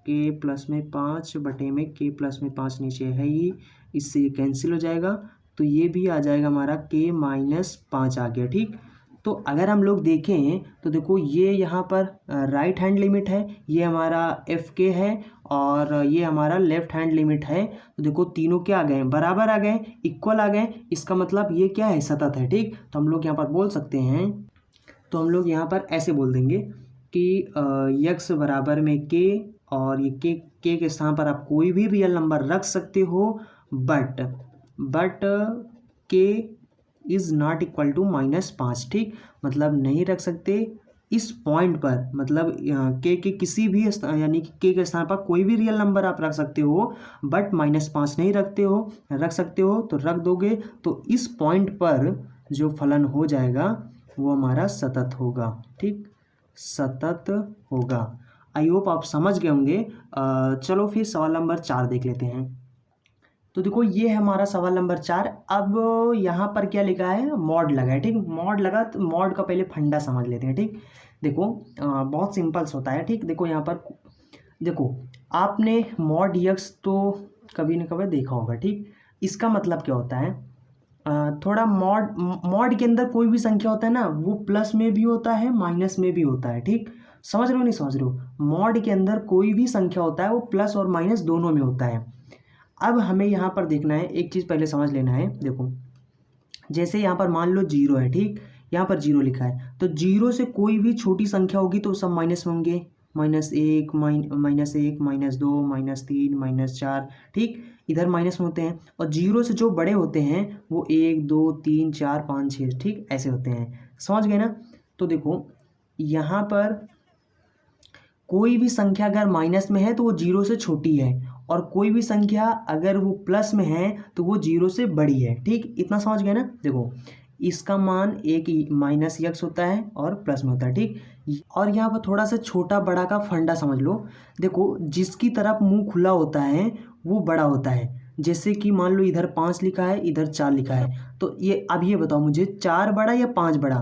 k प्लस में 5 बटे में k प्लस में 5 नीचे है ही, इससे ये कैंसिल हो जाएगा, तो ये भी आ जाएगा हमारा k माइनस 5 आ गया, ठीक। तो अगर हम लोग देखें तो देखो ये यहाँ पर राइट हैंड लिमिट है, ये हमारा एफ के है, और ये हमारा लेफ्ट हैंड लिमिट है। तो देखो तीनों क्या आ गए, बराबर आ गए, इक्वल आ गए, इसका मतलब ये क्या है, सतत है, ठीक। तो हम लोग यहाँ पर बोल सकते हैं, तो हम लोग यहाँ पर ऐसे बोल देंगे कि यक्स बराबर में के, और ये के के स्थान पर आप कोई भी रियल नंबर रख सकते हो, बट के इज़ नॉट इक्वल टू -5, ठीक। मतलब नहीं रख सकते इस पॉइंट पर, मतलब के किसी भी यानी कि के स्थान पर कोई भी रियल नंबर आप रख सकते हो, बट -5 नहीं रख सकते हो, तो रख दोगे तो इस पॉइंट पर जो फलन हो जाएगा वो हमारा सतत होगा, ठीक, सतत होगा। आई होप आप समझ गए होंगे। चलो फिर सवाल नंबर 4 देख लेते हैं। तो देखो ये है हमारा सवाल नंबर 4। अब यहाँ पर क्या लिखा है, मॉड लगा है, ठीक। मॉड लगा तो मॉड का पहले फंडा समझ लेते हैं, ठीक। देखो बहुत सिंपल्स होता है, ठीक। देखो यहाँ पर देखो, आपने मॉड यक्स तो कभी न कभी देखा होगा, ठीक। इसका मतलब क्या होता है, थोड़ा मॉड के अंदर कोई भी संख्या होता है ना, वो प्लस में भी होता है माइनस में भी होता है। ठीक, समझ रहे हो नहीं समझ रहे हो? मॉड के अंदर कोई भी संख्या होता है वो प्लस और माइनस दोनों में होता है। अब हमें यहाँ पर देखना है, एक चीज़ पहले समझ लेना है। देखो, जैसे यहाँ पर मान लो 0 है, ठीक, यहाँ पर 0 लिखा है, तो 0 से कोई भी छोटी संख्या होगी तो सब माइनस में होंगे। -1, -1, -2, -3, -4, ठीक, इधर माइनस में होते हैं। और 0 से जो बड़े होते हैं वो 1, 2, 3, 4, 5, 6, ठीक, ऐसे होते हैं। समझ गए ना? तो देखो, यहाँ पर कोई भी संख्या अगर माइनस में है तो वो 0 से छोटी है, और कोई भी संख्या अगर वो प्लस में है तो वो 0 से बड़ी है। ठीक, इतना समझ गए ना? देखो, इसका मान एक -x होता है और प्लस में होता है। ठीक, और यहाँ पर थोड़ा सा छोटा बड़ा का फंडा समझ लो। देखो, जिसकी तरफ मुंह खुला होता है वो बड़ा होता है। जैसे कि मान लो इधर 5 लिखा है, इधर 4 लिखा है, तो अब ये बताओ मुझे, 4 बड़ा या 5 बड़ा?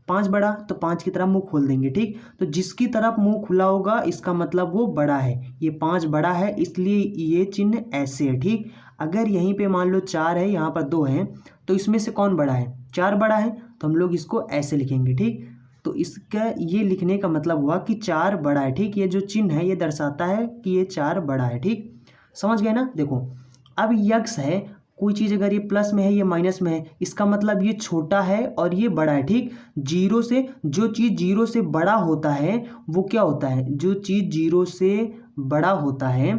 5 बड़ा, तो 5 की तरफ मुंह खोल देंगे। ठीक, तो जिसकी तरफ मुंह खुला होगा इसका मतलब वो बड़ा है। ये 5 बड़ा है, इसलिए ये चिन्ह ऐसे है। ठीक, अगर यहीं पे मान लो 4 है, यहाँ पर 2 है, तो इसमें से कौन बड़ा है? 4 बड़ा है, तो हम लोग इसको ऐसे लिखेंगे। ठीक, तो इसका ये लिखने का मतलब हुआ कि 4 बड़ा है। ठीक, ये जो चिन्ह है ये दर्शाता है कि ये 4 बड़ा है। ठीक, समझ गए ना? देखो, अब यक्स है, कोई चीज़ अगर ये प्लस में है ये माइनस में है, इसका मतलब ये छोटा है और ये बड़ा है। ठीक, जीरो से जो चीज़ 0 से बड़ा होता है वो क्या होता है? जो चीज़ 0 से बड़ा होता है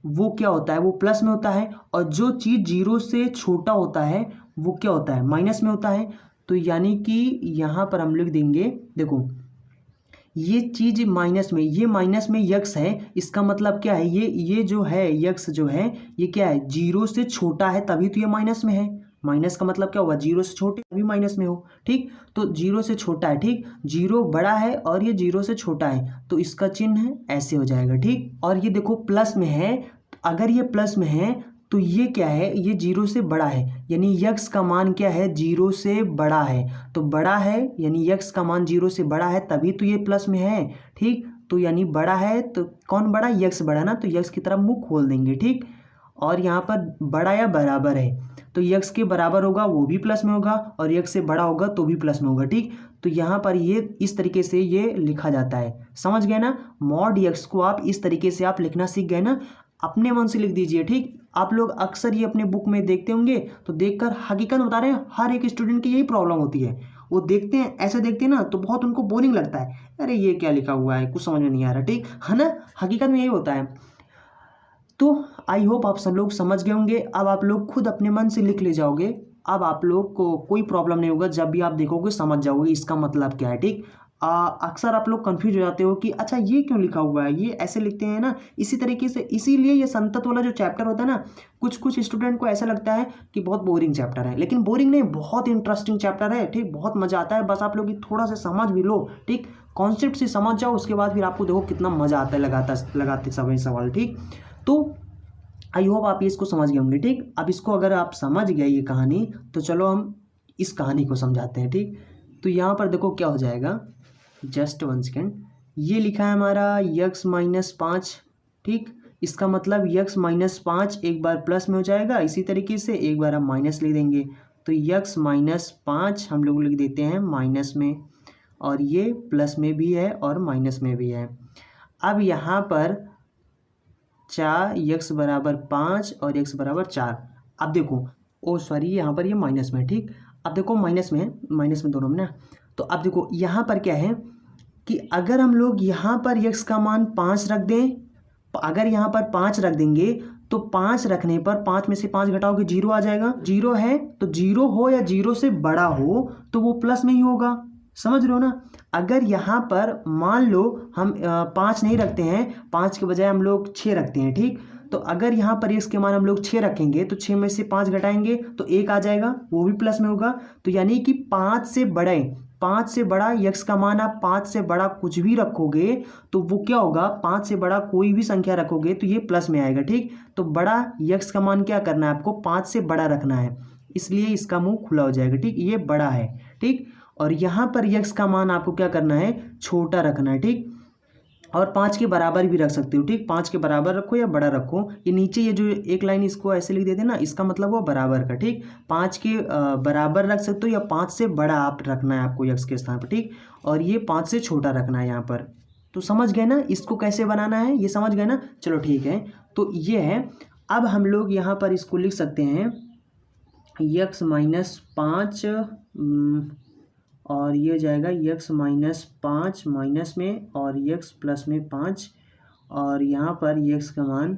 वो क्या होता है? वो प्लस में होता है। और जो चीज़ 0 से छोटा होता है वो क्या होता है? माइनस में होता है। तो यानी कि यहाँ पर हम लिख देंगे, देखो, ये चीज़ माइनस में, ये माइनस में यक्स है, इसका मतलब क्या है? ये जो है यक्स जो है ये क्या है? 0 से छोटा है, तभी तो ये माइनस में है। माइनस का मतलब क्या हुआ? 0 से छोटे तभी माइनस में हो। ठीक, तो 0 से छोटा है। ठीक, 0 बड़ा है और ये 0 से छोटा है, तो इसका चिन्ह ऐसे हो जाएगा। ठीक, और ये देखो प्लस में है, अगर ये प्लस में है तो ये क्या है? ये 0 से बड़ा है, यानी यक्स का मान क्या है? 0 से बड़ा है। तो बड़ा है यानी यक्स का मान 0 से बड़ा है, तभी तो ये प्लस में है। ठीक, तो यानी बड़ा है, तो कौन बड़ा? यक्स बड़ा ना, तो यक्स की तरफ मुंह खोल देंगे। ठीक, और यहाँ पर बड़ा या बराबर है, तो यक्स के बराबर होगा वो भी प्लस में होगा, और यक्स से बड़ा होगा तो भी प्लस में होगा। ठीक, तो यहाँ पर ये इस तरीके से ये लिखा जाता है। समझ गए ना? मॉड यक्स को आप इस तरीके से आप लिखना सीख गए ना? अपने मन से लिख दीजिए। ठीक, आप लोग अक्सर ये अपने बुक में देखते होंगे, तो देखकर हकीकत बता रहे हैं, हर एक स्टूडेंट की यही प्रॉब्लम होती है। वो देखते हैं, ऐसे देखते हैं ना, तो बहुत उनको बोरिंग लगता है, अरे ये क्या लिखा हुआ है, कुछ समझ में नहीं आ रहा। ठीक है ना? हकीकत में यही होता है। तो आई होप आप सब लोग समझ गए होंगे। अब आप लोग खुद अपने मन से लिख ले जाओगे, अब आप लोग को कोई प्रॉब्लम नहीं होगा। जब भी आप देखोगे समझ जाओगे इसका मतलब क्या है। ठीक, अक्सर आप लोग कंफ्यूज हो जाते हो कि अच्छा ये क्यों लिखा हुआ है, ये ऐसे लिखते हैं ना, इसी तरीके से। इसीलिए ये संतत वाला जो चैप्टर होता है ना, कुछ स्टूडेंट को ऐसा लगता है कि बहुत बोरिंग चैप्टर है, लेकिन बोरिंग नहीं, बहुत इंटरेस्टिंग चैप्टर है। ठीक, बहुत मजा आता है, बस आप लोग थोड़ा सा समझ भी लो। ठीक, कॉन्सेप्ट से समझ जाओ, उसके बाद फिर आपको देखो कितना मजा आता है लगाते समय सवाल। ठीक, तो आई होप आप ये इसको समझ गए होंगे। ठीक, अब इसको अगर आप समझ गए ये कहानी, तो चलो हम इस कहानी को समझाते हैं। ठीक, तो यहाँ पर देखो क्या हो जाएगा, जस्ट 1 सेकेंड। ये लिखा है हमारा x-5। ठीक, इसका मतलब x-5 एक बार प्लस में हो जाएगा, इसी तरीके से एक बार हम माइनस ले देंगे, तो x-5 हम लोग लिख देते हैं माइनस में, और ये प्लस में भी है और माइनस में भी है। अब यहाँ पर 4x बराबर 5 और x बराबर 4। अब देखो, ओ सॉरी, यहाँ पर ये माइनस में। ठीक, अब देखो माइनस में है, माइनस में दोनों में ना, तो अब देखो यहाँ पर क्या है कि अगर हम लोग यहाँ पर x का मान 5 रख दें, अगर यहाँ पर 5 रख देंगे तो 5 रखने पर 5 में से 5 घटाओगे 0 आ जाएगा। 0 है तो 0 हो या 0 से बड़ा हो तो वो प्लस में ही होगा। समझ रहे हो ना? अगर यहाँ पर मान लो हम 5 नहीं रखते हैं, 5 के बजाय हम लोग 6 रखते हैं। ठीक, तो अगर यहाँ पर x के मान हम लोग 6 रखेंगे तो 6 में से 5 घटाएंगे तो 1 आ जाएगा, वो भी प्लस में होगा। तो यानी कि 5 से बड़ा x का मान, आप 5 से बड़ा कुछ भी रखोगे तो वो क्या होगा? 5 से बड़ा कोई भी संख्या रखोगे तो ये प्लस में आएगा। ठीक, तो बड़ा x का मान क्या करना है आपको? 5 से बड़ा रखना है, इसलिए इसका मुंह खुला हो जाएगा। ठीक, ये बड़ा है। ठीक, और यहाँ पर x का मान आपको क्या करना है? छोटा रखना है। ठीक, और 5 के बराबर भी रख सकते हो, ठीक। 5 के बराबर रखो या बड़ा रखो। ये नीचे ये जो एक लाइन इसको ऐसे लिख देते ना, इसका मतलब वो बराबर का, ठीक। 5 के बराबर रख सकते हो या 5 से बड़ा आप रखना है आपको यक्स के स्थान पर, ठीक। और ये 5 से छोटा रखना है यहाँ पर। तो समझ गए ना इसको कैसे बनाना है, ये समझ गए ना। चलो ठीक है, तो ये है। अब हम लोग यहाँ पर इसको लिख सकते हैं यक्स माइनस 5 और ये हो जाएगा यक्स माइनस 5 माइनस में और यक्स प्लस में 5 और यहाँ पर यक्स का मान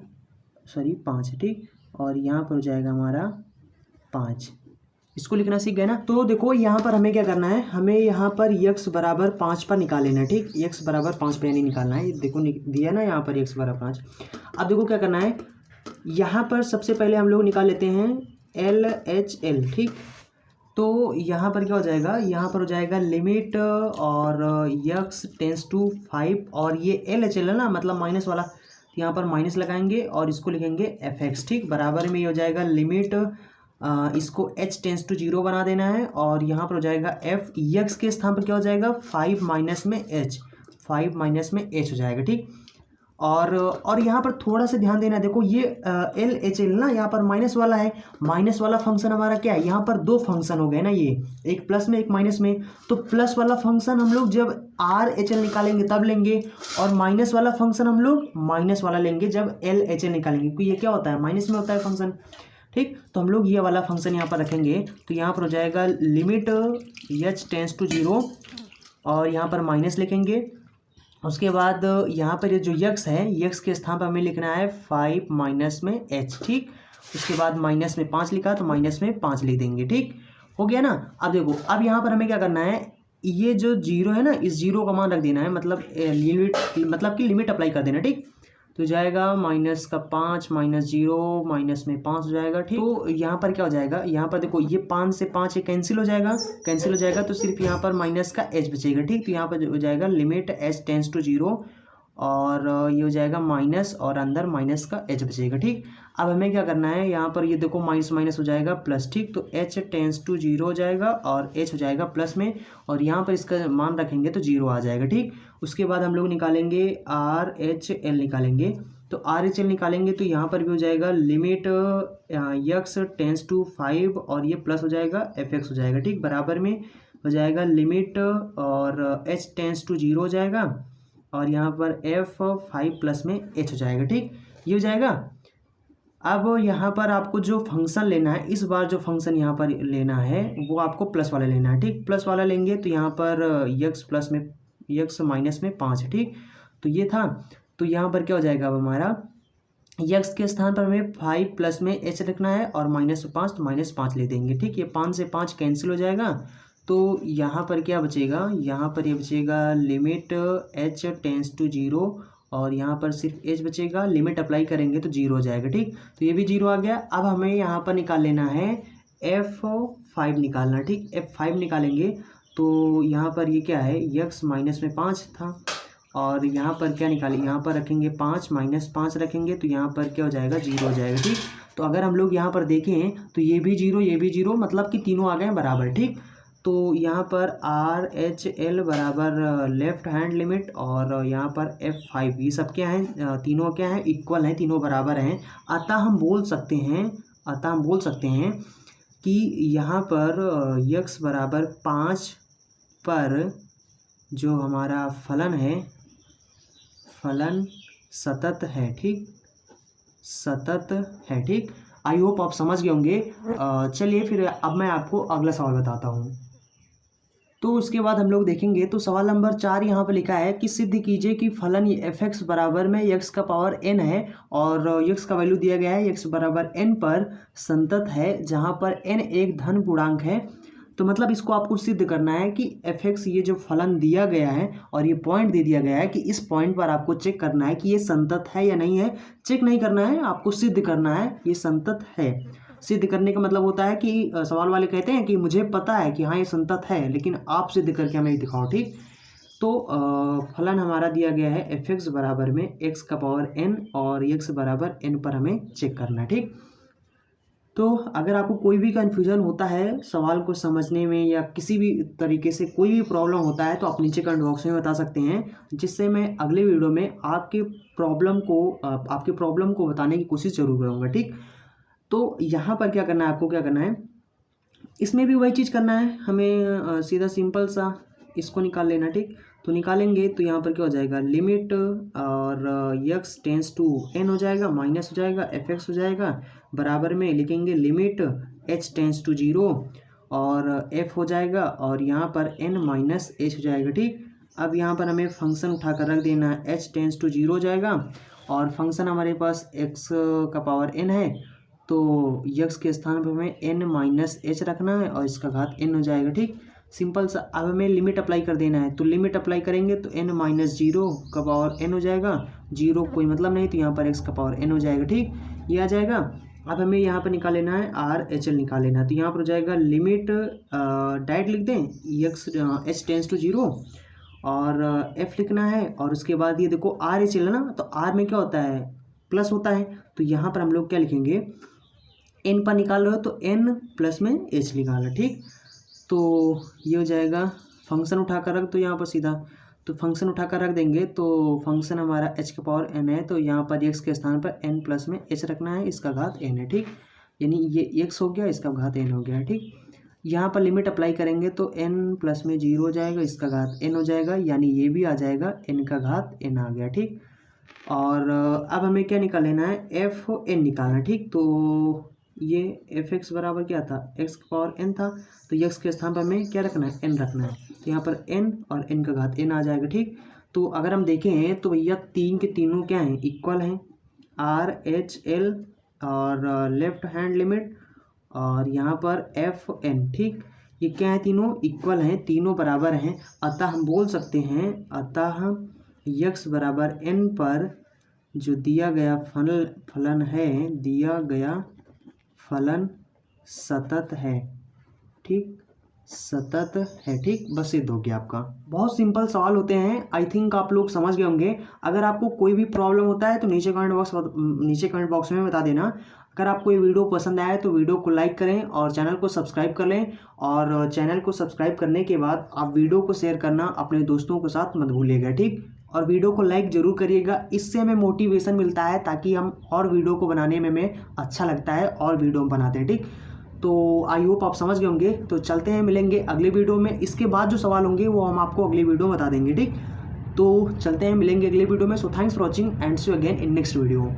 5 है, ठीक। और यहाँ पर हो जाएगा हमारा 5। इसको लिखना सीख गए ना। तो देखो यहाँ पर हमें क्या करना है, हमें यहाँ पर यक्स बराबर 5 पर निकाल लेना है, ठीक। यक्स बराबर 5 पर यानी निकालना है। देखो दिया ना यहाँ पर यक्स बराबर 5। अब देखो क्या करना है, यहाँ पर सबसे पहले हम लोग निकाल लेते हैं LHL, ठीक। तो यहाँ पर क्या हो जाएगा, यहाँ पर हो जाएगा लिमिट और यक्स टेंस टू 5 और ये LHL है ना, मतलब माइनस वाला, तो यहाँ पर माइनस लगाएंगे और इसको लिखेंगे FX, ठीक। बराबर में ये हो जाएगा लिमिट इसको h टेंस टू 0 बना देना है और यहाँ पर हो जाएगा f, यक्स के स्थान पर क्या हो जाएगा 5 माइनस में h, 5 माइनस में h हो जाएगा, ठीक। और यहाँ पर थोड़ा सा ध्यान देना, देखो ये LHL ना यहाँ पर माइनस वाला है। माइनस वाला फंक्शन हमारा क्या है, यहाँ पर दो फंक्शन हो गए ना, ये एक प्लस में एक माइनस में। तो प्लस वाला फंक्शन हम लोग जब RHL निकालेंगे तब लेंगे और माइनस वाला फंक्शन हम लोग माइनस वाला लेंगे जब LHL निकालेंगे, क्योंकि ये क्या होता है माइनस में होता है फंक्शन, ठीक। तो हम लोग ये वाला फंक्शन यहाँ पर रखेंगे। तो यहाँ पर हो जाएगा लिमिट h टेंस टू 0 और यहाँ पर माइनस लिखेंगे। उसके बाद यहाँ पर ये जो यक्स है, यक्स के स्थान पर हमें लिखना है 5 माइनस में h, ठीक। उसके बाद माइनस में 5 लिखा तो माइनस में 5 लिख देंगे, ठीक हो गया ना। अब देखो, अब यहाँ पर हमें क्या करना है, ये जो 0 है ना, इस 0 का मान रख देना है, मतलब लिमिट अप्लाई कर देना, ठीक। तो जाएगा माइनस का 5 माइनस 0 माइनस में 5 हो जाएगा, ठीक। तो यहाँ पर क्या हो जाएगा, यहाँ पर देखो ये 5 से 5 ये कैंसिल हो जाएगा, तो सिर्फ यहाँ पर माइनस का h बचेगा, ठीक। तो यहाँ पर हो जाएगा लिमिट h टेंस टू 0 और ये हो जाएगा माइनस और अंदर माइनस का h बचेगा, ठीक। अब हमें क्या करना है, यहाँ पर ये देखो माइनस माइनस हो जाएगा प्लस, ठीक। तो h टेंस टू 0 हो जाएगा और h हो जाएगा प्लस में और यहाँ पर इसका मान रखेंगे तो 0 आ जाएगा, ठीक। उसके बाद हम लोग निकालेंगे RHL निकालेंगे। तो RHL निकालेंगे तो यहाँ पर भी हो जाएगा लिमिट यक्स टेंस टू 5 और ये प्लस हो जाएगा FX हो जाएगा, ठीक। बराबर में हो जाएगा लिमिट और h टेंस टू 0 हो जाएगा और यहाँ पर F5 प्लस में h हो जाएगा, ठीक। ये हो जाएगा। अब यहाँ पर आपको जो फंक्शन लेना है, इस बार जो फंक्शन यहाँ पर लेना है वो आपको प्लस वाला लेना है, ठीक। प्लस वाला लेंगे तो यहाँ पर यक्स माइनस में 5 है, ठीक। तो ये था, तो यहाँ पर क्या हो जाएगा, अब हमारा यक्स के स्थान पर हमें 5 प्लस में h रखना है और माइनस 5 तो माइनस 5 ले देंगे, ठीक। ये 5 से 5 कैंसिल हो जाएगा। तो यहाँ पर क्या बचेगा, यहाँ पर ये बचेगा लिमिट h टेंस टू 0 और यहाँ पर सिर्फ h बचेगा, लिमिट अप्लाई करेंगे तो 0 हो जाएगा, ठीक। तो ये भी 0 आ गया। अब हमें यहाँ पर निकाल लेना है F5 निकालना, ठीक। F5 निकालेंगे तो यहाँ पर ये क्या है, यक्स माइनस में 5 था और यहाँ पर क्या निकालें, यहाँ पर रखेंगे 5 माइनस 5 रखेंगे तो यहाँ पर क्या हो जाएगा 0 हो जाएगा, ठीक। तो अगर हम लोग यहाँ पर देखें तो ये भी 0 ये भी 0, मतलब कि तीनों आ गए बराबर, ठीक। तो यहाँ पर RHL बराबर लेफ्ट हैंड लिमिट और यहाँ पर F5, ये सब क्या है, तीनों क्या है, इक्वल हैं, तीनों बराबर हैं। अतः हम बोल सकते हैं कि यहाँ पर यक्स बराबर 5 पर जो हमारा फलन है, फलन सतत है, ठीक, सतत है, ठीक। आई होप आप समझ गए होंगे। चलिए फिर अब मैं आपको अगला सवाल बताता हूँ। तो उसके बाद हम लोग देखेंगे, तो सवाल नंबर 4 यहाँ पर लिखा है कि सिद्ध कीजिए कि फलन f(x) बराबर में x का पावर n है और x का वैल्यू दिया गया है x बराबर n पर संतत है जहाँ पर n एक धन पूर्णांक है। तो मतलब इसको आपको सिद्ध करना है कि f(x) ये जो फलन दिया गया है और ये पॉइंट दे दिया गया है कि इस पॉइंट पर आपको चेक करना है कि ये संतत है या नहीं है। चेक नहीं करना है, आपको सिद्ध करना है ये संतत है। सिद्ध करने का मतलब होता है कि सवाल वाले कहते हैं कि मुझे पता है कि हाँ ये संतत है, लेकिन आप सिद्ध करके हमें दिखाओ, ठीक। तो फलन हमारा दिया गया है f(x) बराबर में x का पावर n और x बराबर n पर हमें चेक करना है, ठीक। तो अगर आपको कोई भी कन्फ्यूज़न होता है सवाल को समझने में या किसी भी तरीके से कोई भी प्रॉब्लम होता है तो आप नीचे कमेंट बॉक्स में बता सकते हैं, जिससे मैं अगले वीडियो में आपके प्रॉब्लम को बताने की कोशिश ज़रूर करूँगा। ठीक, तो यहाँ पर क्या करना है, आपको क्या करना है, इसमें भी वही चीज़ करना है हमें, सीधा सिंपल सा इसको निकाल लेना। ठीक, तो निकालेंगे तो यहाँ पर क्या हो जाएगा, लिमिट और यक्स टेंस टू एन हो जाएगा, माइनस हो जाएगा एफ एक्स हो जाएगा, बराबर में लिखेंगे limit h tends to zero और एफ हो जाएगा और यहाँ पर एन माइनस एच हो जाएगा। ठीक, अब यहाँ पर हमें फंक्शन उठा कर रख देना है, एच टेंस टू जीरो हो जाएगा और फंक्शन हमारे पास एक्स का पावर एन है, तो यक्स के स्थान पर हमें एन माइनस एच रखना है और इसका घात एन हो जाएगा। ठीक, सिंपल सा। अब हमें लिमिट अप्लाई कर देना है, तो लिमिट अप्लाई करेंगे तो एन माइनस जीरो का पावर एन हो जाएगा, जीरो कोई मतलब नहीं तो यहाँ पर एक्स का पावर एन हो जाएगा। ठीक, ये आ जाएगा। अब हमें यहाँ पर निकाल लेना है आर एच एल निकाल लेना है, तो यहाँ पर हो जाएगा लिमिट डायरेक्ट लिख दें x h tends to zero और एफ लिखना है और उसके बाद ये देखो आर एच एल है ना, तो आर में क्या होता है, प्लस होता है, तो यहाँ पर हम लोग क्या लिखेंगे, एन पर निकाल रहे हो तो एन प्लस में एच निकाला। ठीक, तो ये हो जाएगा, फंक्शन उठा कर रख दो यहाँ पर सीधा, तो फंक्शन उठा कर रख देंगे तो फंक्शन हमारा एच का पावर एन है, तो यहाँ पर एक्स के स्थान पर एन प्लस में एच रखना है, इसका घात एन है। ठीक, यानी ये एक्स हो गया, इसका घात एन हो गया है। ठीक, यहाँ पर लिमिट अप्लाई करेंगे तो एन प्लस में जीरो हो जाएगा, इसका घात एन हो जाएगा, यानी ये भी आ जाएगा, एन का घात एन आ गया। ठीक, और अब हमें क्या निकाल लेना है, एफ एन निकालना। ठीक, तो ये एफ एक्स बराबर क्या था, एक्स का पावर एन था, तो एक्स के स्थान पर हमें क्या रखना है, एन रखना है, तो यहाँ पर एन और एन का घात एन आ जाएगा। ठीक, तो अगर हम देखें तो भैया तीन के तीनों क्या हैं, इक्वल हैं, आर एच एल और लेफ्ट हैंड लिमिट और यहाँ पर एफ एन। ठीक, ये क्या है, तीनों इक्वल हैं, तीनों बराबर हैं, अतः हम बोल सकते हैं, अतः यक्स बराबर एन पर जो दिया गया फलन है, दिया गया फलन सतत है। ठीक, सतत है। ठीक, बस ये दो गया आपका। बहुत सिंपल सवाल होते हैं, आई थिंक आप लोग समझ गए होंगे। अगर आपको कोई भी प्रॉब्लम होता है तो नीचे कमेंट बॉक्स में बता देना। अगर आपको ये वीडियो पसंद आया तो वीडियो को लाइक करें और चैनल को सब्सक्राइब कर लें, और चैनल को सब्सक्राइब करने के बाद आप वीडियो को शेयर करना अपने दोस्तों के साथ मत भूलिएगा। ठीक, और वीडियो को लाइक ज़रूर करिएगा, इससे हमें मोटिवेशन मिलता है ताकि हम और वीडियो को बनाने में हमें अच्छा लगता है और वीडियो बनाते हैं। ठीक, तो आई होप आप समझ गए होंगे। तो चलते हैं, मिलेंगे अगले वीडियो में। इसके बाद जो सवाल होंगे वो हम आपको अगले वीडियो में बता देंगे। ठीक, तो चलते हैं, मिलेंगे अगले वीडियो में। So thanks for watching and see you again in next video.